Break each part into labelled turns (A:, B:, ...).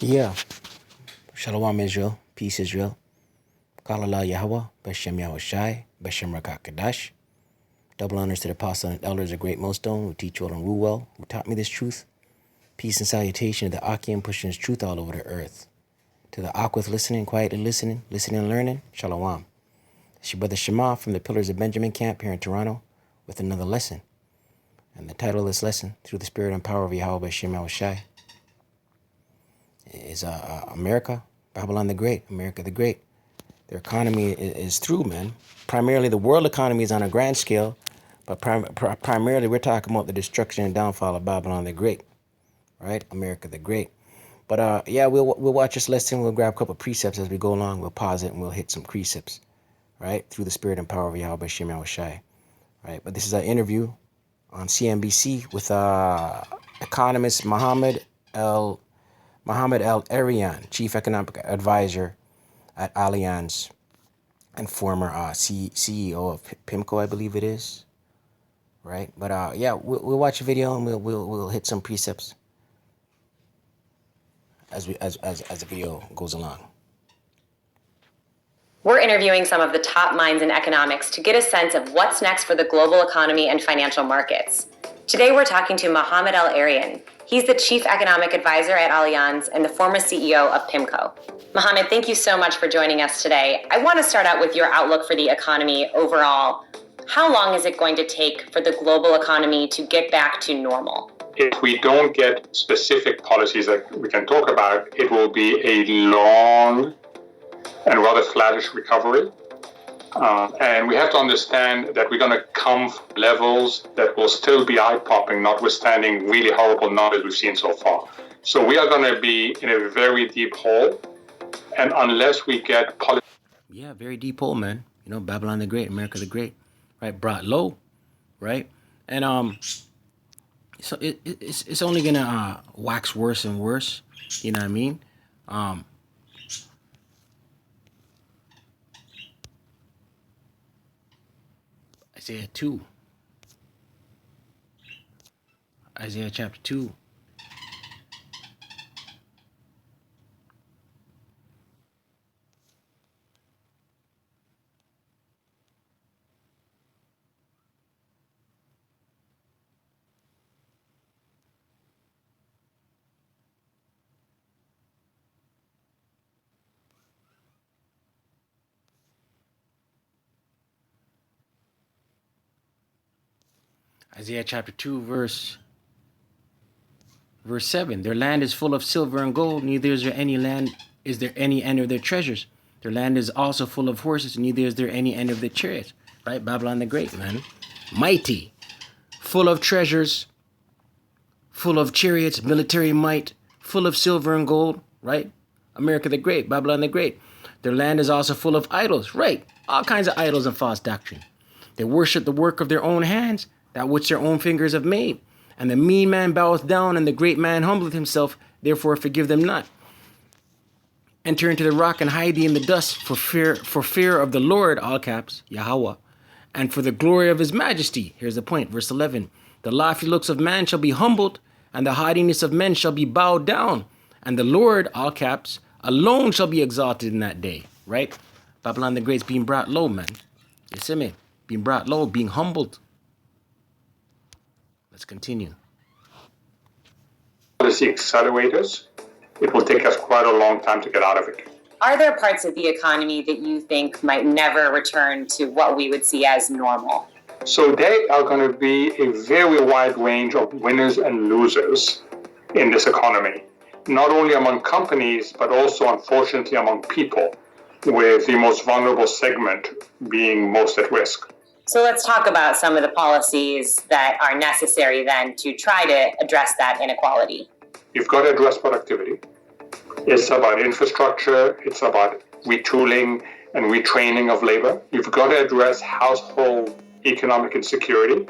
A: Yeah. Shalom Israel. Peace Israel. Halal YaHaWah. BaHaSham YaHaWaShi. BaHaSham Qadash. Double honors to the apostle and elders of Great Millstone who teach well and rule well, who taught me this truth. Peace and salutation to the Akim pushing his truth all over the earth. To the Akwith listening, quietly listening and learning. Shalom. It's your brother Shema from the Pillars of Benjamin camp here in Toronto with another lesson. And the title of this lesson, Through the Spirit and Power of YaHaWah BaHaSham YaHaWaShi, is America, Babylon the Great, America the Great. Their economy is through, man. Primarily, the world economy is on a grand scale, but primarily we're talking about the destruction and downfall of Babylon the Great, right? America the Great. But yeah, we'll watch this lesson. We'll grab a couple of precepts as we go along. We'll pause it and we'll hit some precepts, right? Through the Spirit and Power of YaHaWah BaHaSham YaHaWaShi, right? But this is an interview on CNBC with economist Mohammed El-Erian, Chief Economic Advisor at Allianz and former CEO of PIMCO, I believe it is, right? But yeah, we'll watch a video and we'll hit some precepts as the video goes along.
B: We're interviewing some of the top minds in economics to get a sense of what's next for the global economy and financial markets. Today we're talking to Mohammed El-Erian. He's the Chief Economic Advisor at Allianz and the former CEO of PIMCO. Mohammed, thank you so much for joining us today. I want to start out with your outlook for the economy overall. How long is it going to take for the global economy to get back to normal?
C: If we don't get specific policies that we can talk about, it will be a long and rather flattish recovery. And we have to understand that we're going to come from levels that will still be eye-popping, notwithstanding really horrible numbers we've seen so far. So we are going to be in a very deep hole. And unless we get policy...
A: Yeah, very deep hole, man. You know, Babylon the Great, America the Great, right? Brought low, right? And so it's only going to wax worse and worse. You know what I mean? Isaiah 2. Isaiah chapter 2. Isaiah chapter 2, verse 7. Their land is full of silver and gold, neither is there any end of their treasures. Their land is also full of horses, neither is there any end of their chariots. Right? Babylon the Great, man. Mighty, full of treasures, full of chariots, military might, full of silver and gold, right? America the Great, Babylon the Great. Their land is also full of idols, right? All kinds of idols and false doctrine. They worship the work of their own hands, that which their own fingers have made. And the mean man boweth down, and the great man humbleth himself, therefore forgive them not. Enter into the rock and hide thee in the dust, for fear of the Lord, all caps, YaHaWah, and for the glory of his majesty. Here's the point, verse 11. The lofty looks of man shall be humbled, and the haughtiness of men shall be bowed down, and the Lord, all caps, alone shall be exalted in that day, right? Babylon the Great's being brought low, man. You see me? Being brought low, being humbled. Let's continue.
C: Policy accelerators, it will take us quite a long time to get out of it.
B: Are there parts of the economy that you think might never return to what we would see as normal?
C: So there are going to be a very wide range of winners and losers in this economy, not only among companies, but also, unfortunately, among people, with the most vulnerable segment being most at risk.
B: So let's talk about some of the policies that are necessary then to try to address that inequality.
C: You've got to address productivity. It's about infrastructure. It's about retooling and retraining of labor. You've got to address household economic insecurity.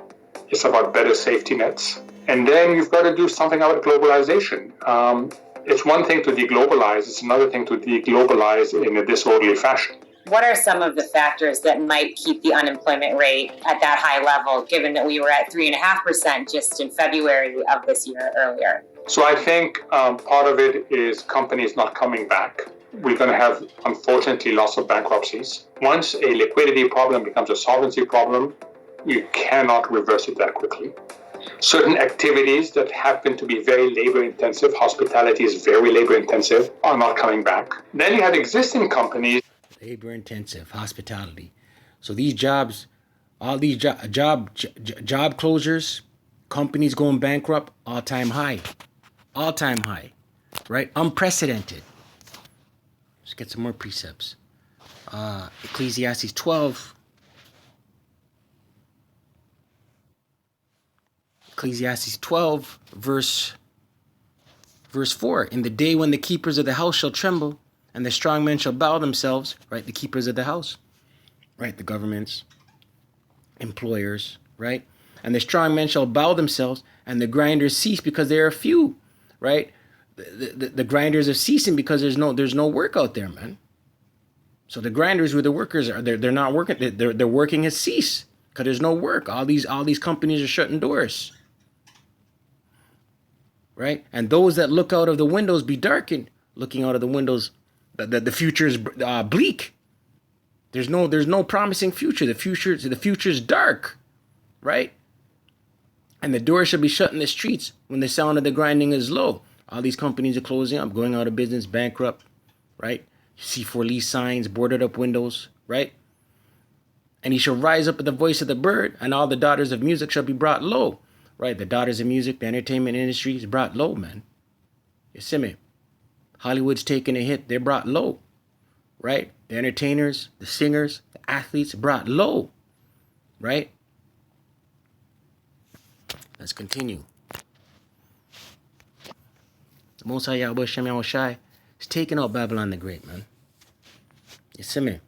C: It's about better safety nets. And then you've got to do something about globalization. It's one thing to deglobalize. It's another thing to deglobalize in a disorderly fashion.
B: What are some of the factors that might keep the unemployment rate at that high level, given that we were at 3.5% just in February of this year earlier?
C: So I think part of it is companies not coming back. We're going to have, unfortunately, lots of bankruptcies. Once a liquidity problem becomes a solvency problem, you cannot reverse it that quickly. Certain activities that happen to be very labor intensive, hospitality is very labor intensive, are not coming back. Then you have existing companies.
A: Labor intensive, hospitality. So these jobs, all these job closures, companies going bankrupt, all-time high, right? Unprecedented. Let's get some more precepts. Ecclesiastes 12. Ecclesiastes 12, verse 4. In the day when the keepers of the house shall tremble, and the strong men shall bow themselves, right? The keepers of the house, right? The governments, employers, right? And the strong men shall bow themselves, and the grinders cease because they are few, right? The grinders are ceasing because there's no work out there, man. So the grinders where the workers are, they're not working. They're working has ceased because there's no work. All these companies are shutting doors, right? And those that look out of the windows be darkened. Looking out of the windows, the future is bleak. There's no promising future. The future is dark, right? And the door shall be shut in the streets when the sound of the grinding is low. All these companies are closing up, going out of business, bankrupt, right? You see for lease signs, boarded up windows, right? And he shall rise up at the voice of the bird, and all the daughters of music shall be brought low, right? The daughters of music, the entertainment industry is brought low, man. You see me? Hollywood's taking a hit. They're brought low, right? The entertainers, the singers, the athletes brought low, right? Let's continue. The Most High YaHaWaShi is taking out Babylon the Great, man. You see me?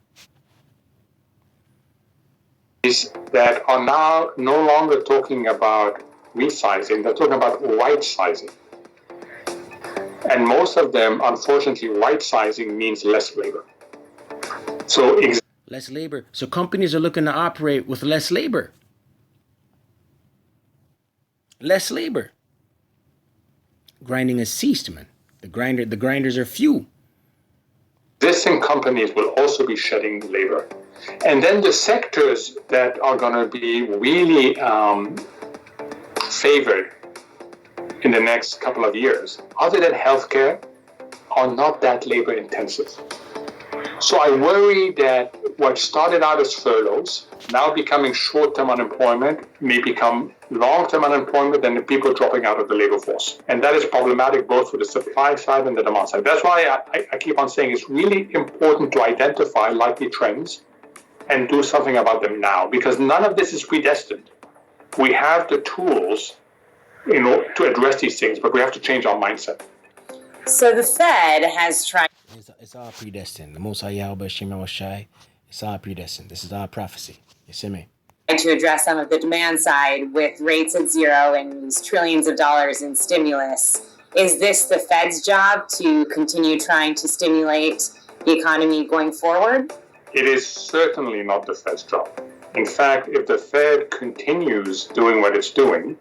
C: That are now no longer talking about resizing, they're talking about right sizing. And most of them, unfortunately, right sizing means less labor. So
A: less labor. So companies are looking to operate with less labor. Less labor. Grinding has ceased, man. The grinders are few.
C: Existing companies will also be shedding labor. And then the sectors that are going to be really favored in the next couple of years, other than healthcare, are not that labor intensive. So I worry that what started out as furloughs, now becoming short-term unemployment, may become long-term unemployment and the people dropping out of the labor force. And that is problematic both for the supply side and the demand side. That's why I keep on saying it's really important to identify likely trends and do something about them now, because none of this is predestined. We have the tools to address these things, but we have to change our mindset.
B: So the Fed has tried.
A: It's all predestined. The Most High YaHaWaShi, it's all predestined. This is all prophecy. You see me?
B: To address some of the demand side with rates at zero and these trillions of dollars in stimulus. Is this the Fed's job to continue trying to stimulate the economy going forward?
C: It is certainly not the Fed's job. In fact, if the Fed continues doing what it's doing,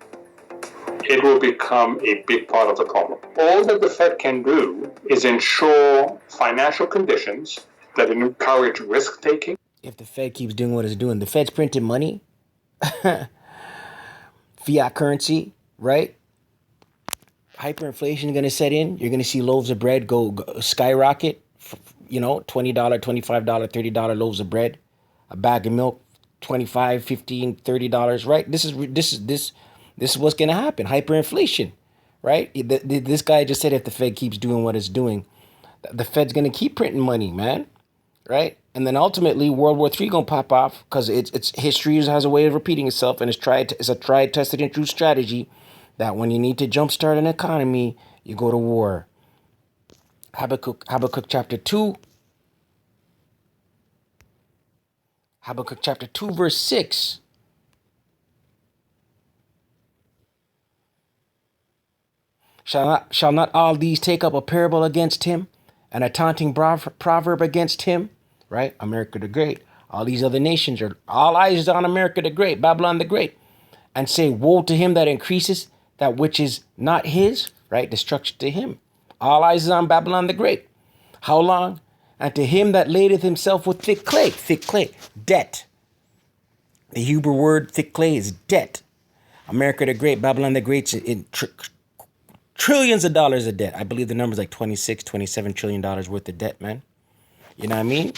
C: it will become a big part of the problem. All that the Fed can do is ensure financial conditions that encourage risk-taking.
A: If the Fed keeps doing what it's doing, the Fed's printing money, fiat currency, right? Hyperinflation is going to set in. You're going to see loaves of bread go skyrocket. $20, $25, $30 loaves of bread, a bag of milk, $25, $15, $30, right? This is what's going to happen. Hyperinflation, right? This guy just said if the Fed keeps doing what it's doing, the Fed's going to keep printing money, man, right? And then ultimately World War III going to pop off because it's history has a way of repeating itself, and it's a tried, tested, and true strategy that when you need to jumpstart an economy, you go to war. Habakkuk chapter 2. Habakkuk chapter 2, verse 6. Shall not all these take up a parable against him, and a taunting proverb against him? Right? America the Great. All these other nations are all eyes on America the Great, Babylon the Great, and say, woe to him that increases that which is not his. right? Destruction to him. All eyes is on Babylon the Great. How long? And to him that ladeth himself with thick clay, debt. The Hebrew word thick clay is debt. America the Great, Babylon the Great's in trillions of dollars of debt. I believe the number's like 26, 27 trillion dollars worth of debt, man. You know what I mean?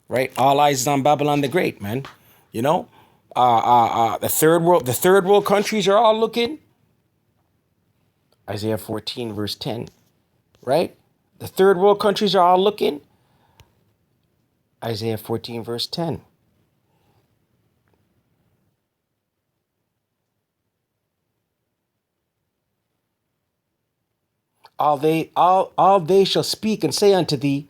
A: Right? All eyes is on Babylon the Great, man. You know? The third world countries are all looking. Isaiah 14, verse 10. Right? The third world countries are all looking. Isaiah 14, verse 10. All they shall speak and say unto thee,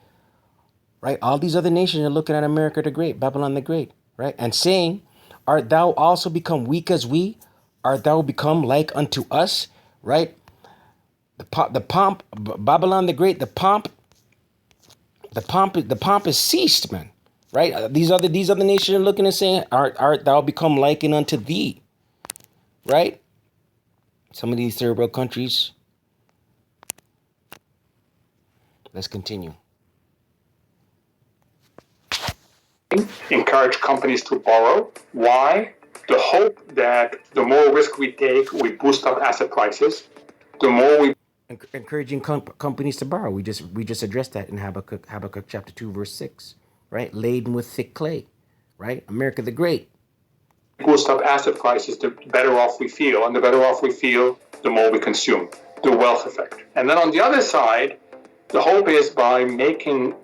A: right? All these other nations are looking at America the Great, Babylon the Great, right? And saying, art thou also become weak as we? Art thou become like unto us, right? The pomp, Babylon the Great, the pomp is ceased, man, right? These other nations are looking and saying, art thou become likened unto thee, right? Some of these third world countries. Let's continue.
C: Encourage companies to borrow. Why? The hope that the more risk we take, we boost up asset prices. The more we
A: encouraging companies to borrow. We just addressed that in Habakkuk chapter 2, verse 6, right? Laden with thick clay, right? America the Great.
C: Boost up asset prices, the better off we feel. And the better off we feel, the more we consume. The wealth effect. And then on the other side, the hope is by making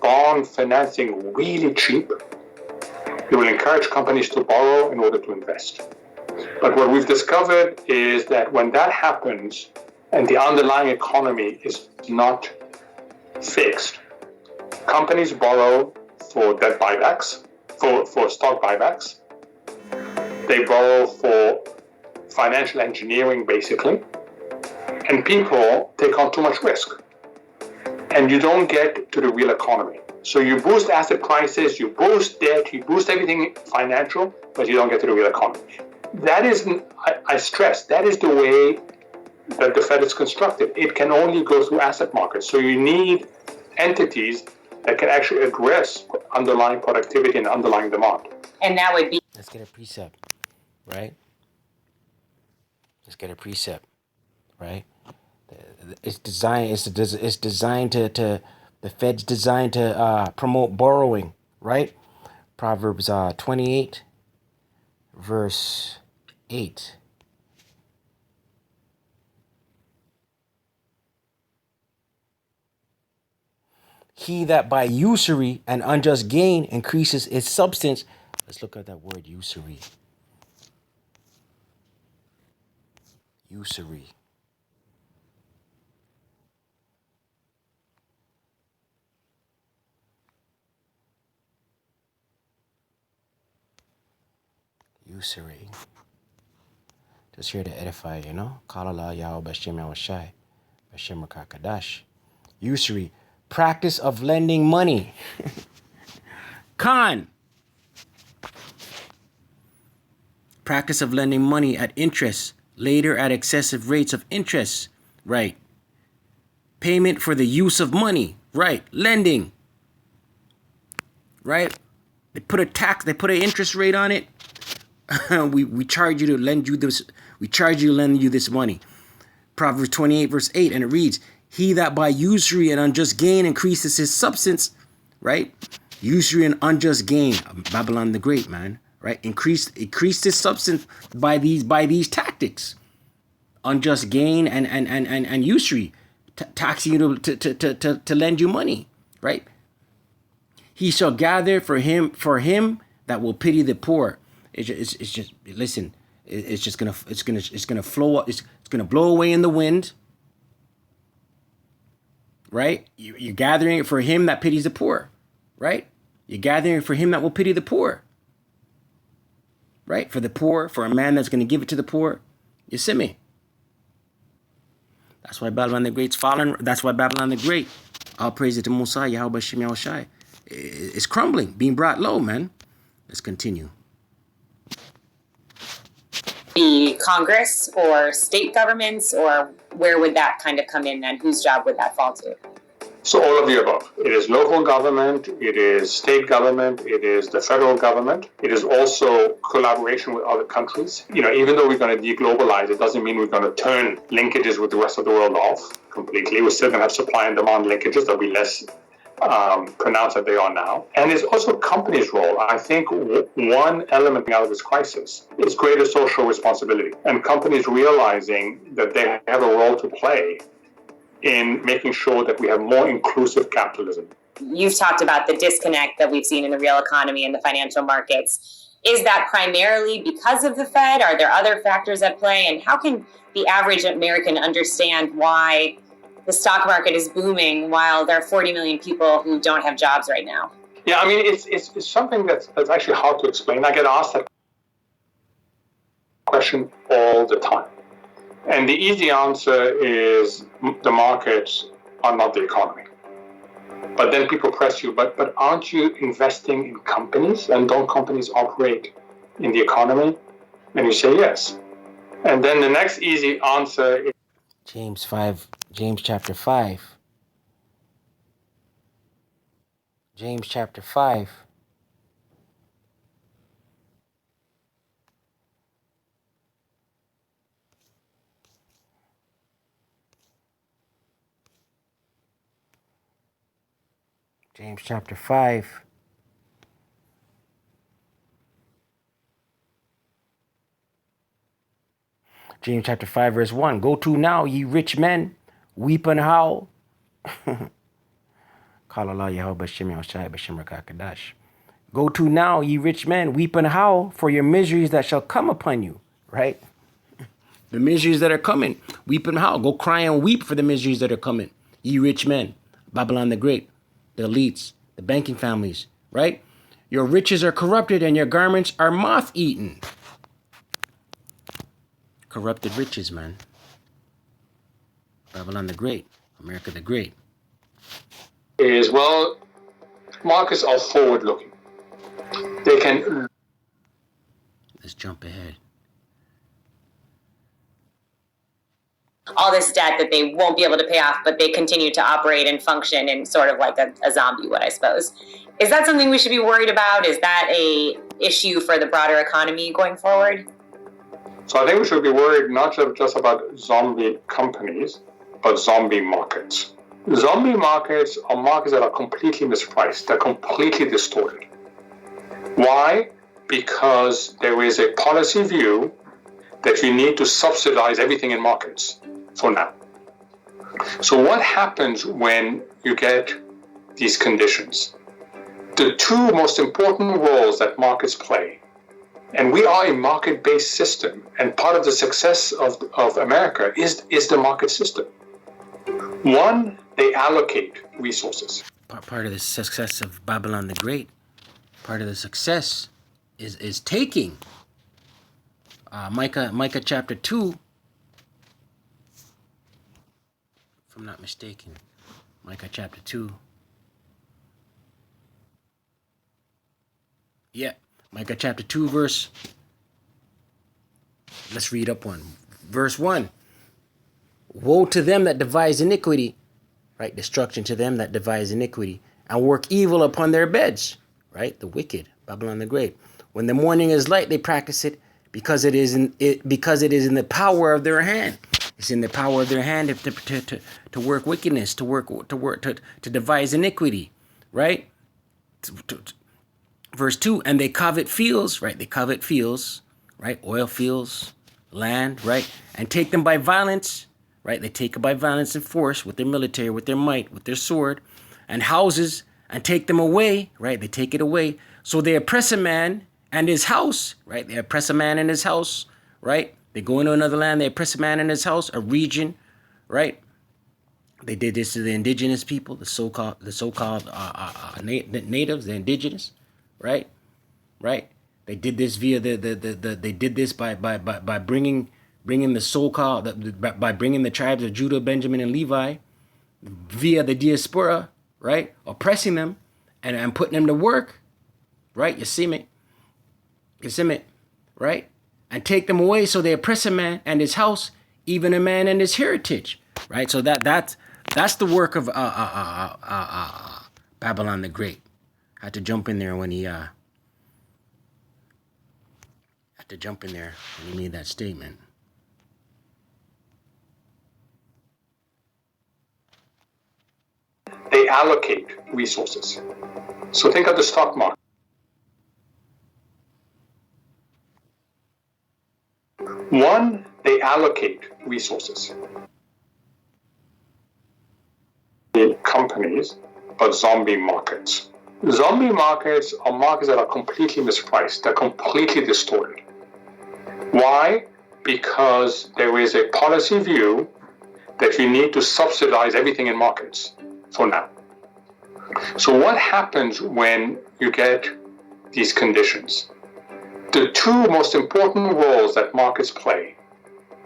C: bond financing really cheap, it will encourage companies to borrow in order to invest. But what we've discovered is that when that happens and the underlying economy is not fixed, companies borrow for debt buybacks, for stock buybacks. They borrow for financial engineering, basically. And people take on too much risk. And you don't get to the real economy. So you boost asset prices, you boost debt, you boost everything financial, but you don't get to the real economy. That is, I stress, that is the way that the Fed is constructed. It can only go through asset markets. So you need entities that can actually address underlying productivity and underlying demand.
B: And that would be...
A: Let's get a precept, right? Let's get a precept, right? It's designed to the Fed's designed to promote borrowing, right? Proverbs 28, verse 8. He that by usury and unjust gain increases its substance. Let's look at that word usury. Usury. Usury. Just here to edify, you know. Halal, YaHaWah, YaHaWaShi, BaHaSham, Qadash. Usury. Practice of lending money. Con. Practice of lending money at interest, later at excessive rates of interest. Right. Payment for the use of money. Right. Lending. Right. They put a tax, they put an interest rate on it. we charge you to lend you this. We charge you to lend you this money. Proverbs 28, verse 8, and it reads, he that by usury and unjust gain increases his substance, right? Usury and unjust gain, Babylon the Great, man, right? Increased his substance by these tactics. Unjust gain and usury, taxing you to lend you money, right? He shall gather for him that will pity the poor. It's just listen. It's gonna flow up. It's gonna blow away in the wind. Right? You're gathering it for him that pities the poor. Right? You're gathering it for him that will pity the poor. Right? For the poor, for a man that's gonna give it to the poor. You see me? That's why Babylon the Great's fallen. That's why Babylon the Great, all praise it to Musa, YaHaWah, BaHaSham, YaHaWaShi, it's crumbling, being brought low, man. Let's continue.
B: be Congress or state governments, or where would that kind of come in then? Whose job would that fall to?
C: So all of the above. It is local government, it is state government, it is the federal government. It is also collaboration with other countries. Even though we're going to deglobalize, it doesn't mean we're going to turn linkages with the rest of the world off completely. We're still going to have supply and demand linkages that will be less pronounced than they are now. And it's also companies' role. I think one element out of this crisis is greater social responsibility and companies realizing that they have a role to play in making sure that we have more inclusive capitalism.
B: You've talked about the disconnect that we've seen in the real economy and the financial markets. Is that primarily because of the Fed? Are there other factors at play? And how can the average American understand why the stock market is booming while there are 40 million people who don't have jobs right now?
C: Yeah, I mean, it's something that's actually hard to explain. I get asked that question all the time. And the easy answer is the markets are not the economy. But then people press you, but aren't you investing in companies? And don't companies operate in the economy? And you say yes. And then the next easy answer is
A: James chapter 5. James chapter 5. James chapter 5. James chapter 5 verse 1. Go to now, ye rich men, weep and howl. Qadash. Go to now, ye rich men, weep and howl for your miseries that shall come upon you. Right? The miseries that are coming. Weep and howl. Go cry and weep for the miseries that are coming. Ye rich men. Babylon the Great. The elites. The banking families. Right? Your riches are corrupted and your garments are moth-eaten. Corrupted riches, man. Babylon the Great. America the Great.
C: Is, well, markets are forward-looking. They can...
A: Let's jump ahead.
B: All this debt that they won't be able to pay off, but they continue to operate and function in sort of like a zombie would, I suppose. Is that something we should be worried about? Is that a issue for the broader economy going forward?
C: So I think we should be worried not just about zombie companies, but zombie markets. Zombie markets are markets that are completely mispriced. They're completely distorted. Why? Because there is a policy view that you need to subsidize everything in markets for now. So what happens when you get these conditions? The two most important roles that markets play, and we are a market-based system, and part of the success of America is the market system. One, they allocate resources.
A: Part of the success of Babylon the Great, part of the success is taking. Micah chapter 2, if I'm not mistaken. Micah chapter 2. Yeah, Micah chapter 2 verse. Let's read up one. Verse 1. Woe to them that devise iniquity, right? Destruction to them that devise iniquity, and work evil upon their beds, right? The wicked, Babylon the Great. When the morning is light, they practice it because it is in the power of their hand. It's in the power of their hand to work wickedness, to devise iniquity, right? Verse 2, and they covet fields, right? They covet fields, right? Oil fields, land, right? And take them by violence, right? They take it by violence and force with their military, with their might, with their sword, and houses, and take them away, right? They take it away. So they oppress a man and his house, right? They oppress a man and his house, right? They go into another land, they oppress a man in his house, a region, right? They did this to the indigenous people, the so-called natives, the indigenous, right? Right? They did this via they did this by bringing the so-called by bringing the tribes of Judah, Benjamin, and Levi via the diaspora, right? Oppressing them and putting them to work, right? You see me, right? and take them away. So they oppress a man and his house, even a man and his heritage, right? So that's the work of Babylon the Great. I had to jump in there when he made that statement.
C: They allocate resources. So think of the stock market. One, they allocate resources. Companies, but zombie markets. Zombie markets are markets that are completely mispriced. They're completely distorted. Why? Because there is a policy view that you need to subsidize everything in markets for now. So what happens when you get these conditions? The two most important roles that markets play,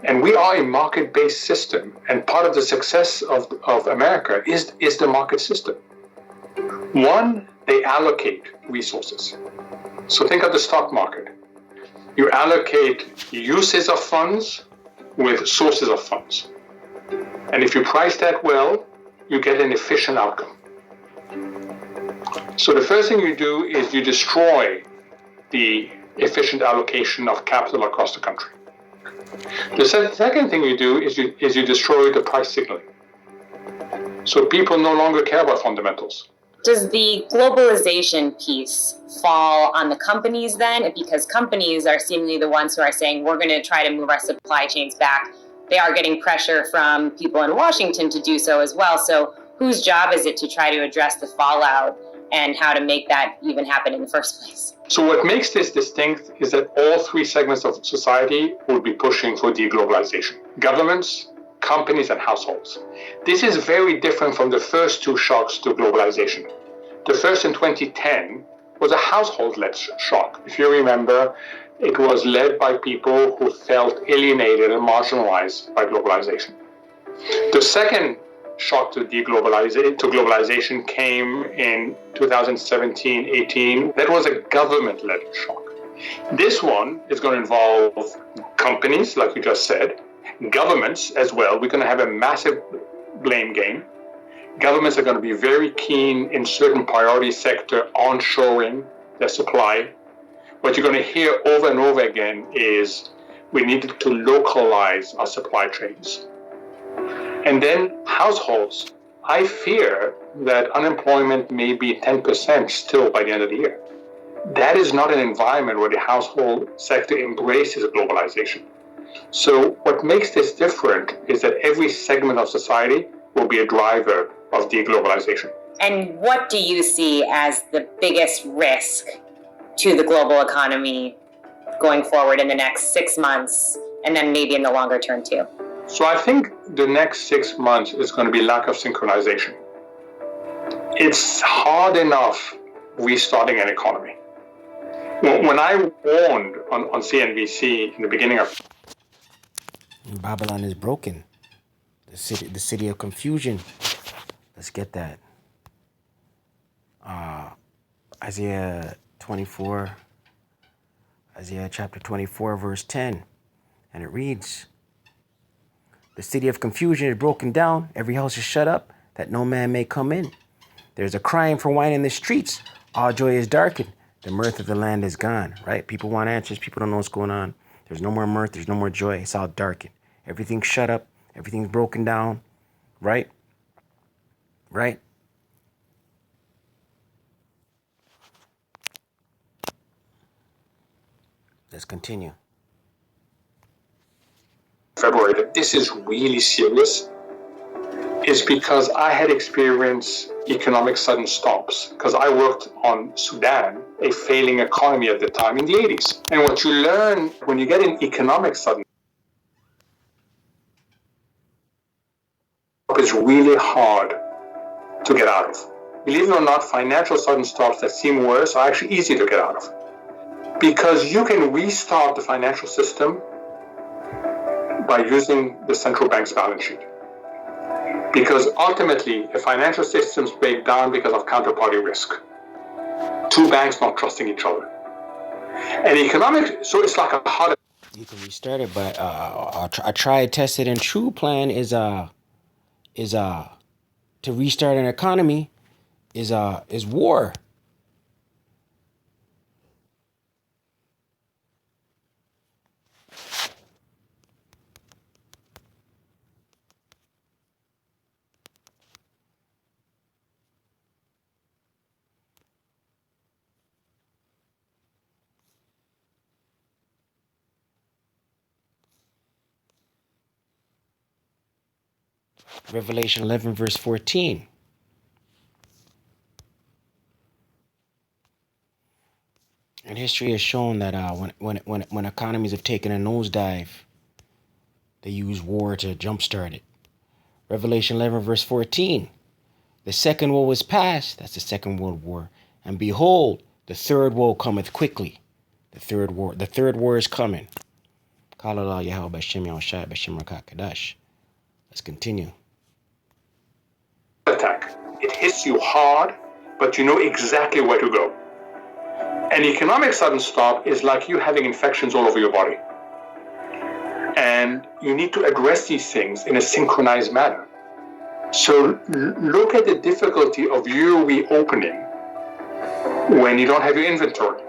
C: and we are a market-based system, and part of the success of America is the market system. One, they allocate resources. So think of the stock market. You allocate uses of funds with sources of funds. And if you price that well, you get an efficient outcome. So the first thing you do is you destroy the efficient allocation of capital across the country. The second thing you do is you destroy the price signaling. So people no longer care about fundamentals.
B: Does the globalization piece fall on the companies then? Because companies are seemingly the ones who are saying, we're going to try to move our supply chains back. They are getting pressure from people in Washington to do so as well. So whose job is it to try to address the fallout and how to make that even happen in the first place?
C: So what makes this distinct is that all three segments of society will be pushing for deglobalization. Governments, companies, and households. This is very different from the first two shocks to globalization. The first in 2010 was a household-led shock. If you remember, it was led by people who felt alienated and marginalized by globalization. The second shock to globalization came in 2017-18. That was a government-led shock. This one is going to involve companies, like you just said, governments as well. We're going to have a massive blame game. Governments are going to be very keen in certain priority sector onshoring their supply. What you're going to hear over and over again is we needed to localize our supply chains. And then households. I fear that unemployment may be 10% still by the end of the year. That is not an environment where the household sector embraces globalization. So what makes this different is that every segment of society will be a driver of deglobalization.
B: And what do you see as the biggest risk to the global economy going forward in the next 6 months and then maybe in the longer term too?
C: So I think the next 6 months is going to be lack of synchronization. It's hard enough restarting an economy. When I warned on CNBC in the beginning of...
A: Babylon is broken. The city of confusion. Let's get that. Isaiah chapter 24, verse 10. And it reads, the city of confusion is broken down. Every house is shut up, that no man may come in. There's a crying for wine in the streets. All joy is darkened. The mirth of the land is gone, right? People want answers. People don't know what's going on. There's no more mirth. There's no more joy. It's all darkened. Everything's shut up. Everything's broken down, right? Right? Let's continue.
C: February, that this is really serious is because I had experienced economic sudden stops because I worked on Sudan, a failing economy at the time in the 80s. And what you learn when you get an economic sudden stop is really hard to get out of. Believe it or not, financial sudden stops that seem worse are actually easy to get out of because you can restart the financial system by using the central bank's balance sheet. Because ultimately, if financial systems break down because of counterparty risk, two banks not trusting each other. And economic, so it's like a hard...
A: You can restart it, but I tried, tested, and true plan is to restart an economy is war. Revelation 11 verse 14. And history has shown that when economies have taken a nosedive, they use war to jumpstart it. Revelation 11 verse 14. The second woe is past. That's the Second World War. And behold, the third woe cometh quickly. The third war is coming. Halal, YaHaWah, BaHaSham, YaHaWaShi, BaHaSham, Qadash. Let's continue.
C: Attack. It hits you hard, but you know exactly where to go. An economic sudden stop is like you having infections all over your body. And you need to address these things in a synchronized manner. So look at the difficulty of you reopening when you don't have your inventory,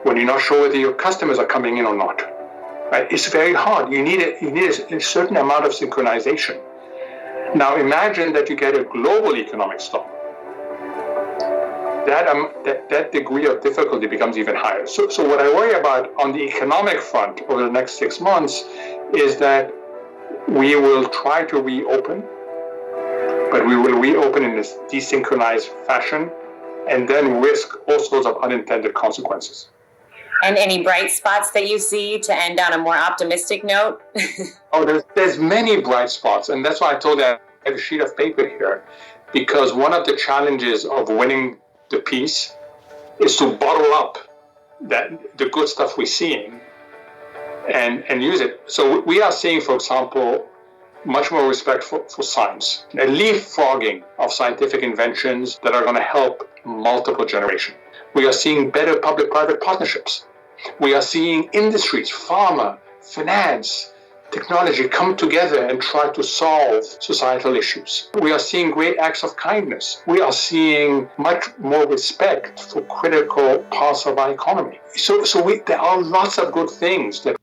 C: when you're not sure whether your customers are coming in or not. Right? It's very hard. You need a certain amount of synchronization. Now imagine that you get a global economic stop. That degree of difficulty becomes even higher. So what I worry about on the economic front over the next 6 months is that we will try to reopen, but we will reopen in this desynchronized fashion and then risk all sorts of unintended consequences.
B: And any bright spots that you see to end on a more optimistic note?
C: Oh, there's many bright spots, and that's why I told you I have a sheet of paper here, because one of the challenges of winning the peace is to bottle up the good stuff we're seeing and use it. So we are seeing, for example, much more respect for science, a leapfrogging of scientific inventions that are going to help multiple generations. We are seeing better public-private partnerships. We are seeing industries, pharma, finance, technology come together and try to solve societal issues. We are seeing great acts of kindness. We are seeing much more respect for critical parts of our economy. So there are lots of good things that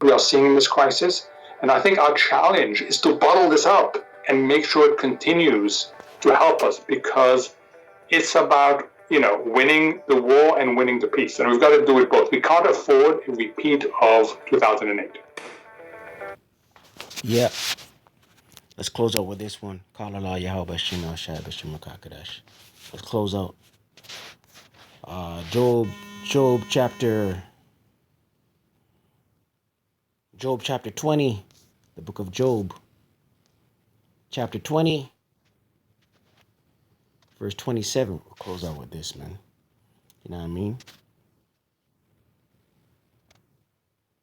C: we are seeing in this crisis. And I think our challenge is to bottle this up and make sure it continues to help us, because it's about, winning the war and winning the peace. And we've got to do it both. We can't afford a repeat of 2008.
A: Yeah. Let's close out with this one. Halal, YaHaWah, BaHaSham, Qadash. Let's close out. Job chapter 20. The book of Job. Chapter 20. Verse 27. We'll close out with this, man. You know what I mean?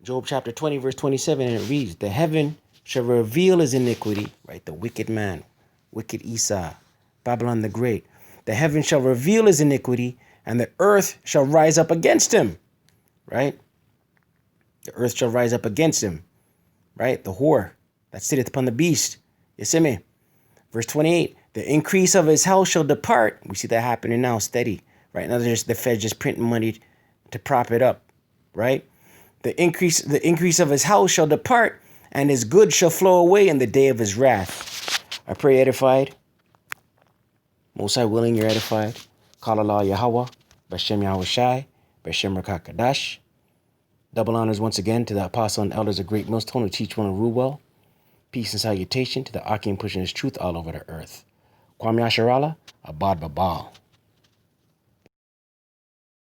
A: Job chapter 20, verse 27, and it reads, the heaven shall reveal his iniquity, right? The wicked man, wicked Esau, Babylon the Great. The heaven shall reveal his iniquity, and the earth shall rise up against him, right? The earth shall rise up against him, right? The whore that sitteth upon the beast. You see me? Verse 28, the increase of his house shall depart. We see that happening now, steady, right? Now there's the Fed just printing money to prop it up, right? The increase of his house shall depart, and his goods shall flow away in the day of his wrath. I pray edified. Most High willing, you're edified. Halal, YaHaWah, BaHaSham, YaHaWaShi, BaHaSham, Qadash. Double honors once again to the apostle and elders of Great Millstone who teach one to rule well. Peace and salutation to the Akim pushing his truth all over the earth. Kwam Yasharala, Abad Babal.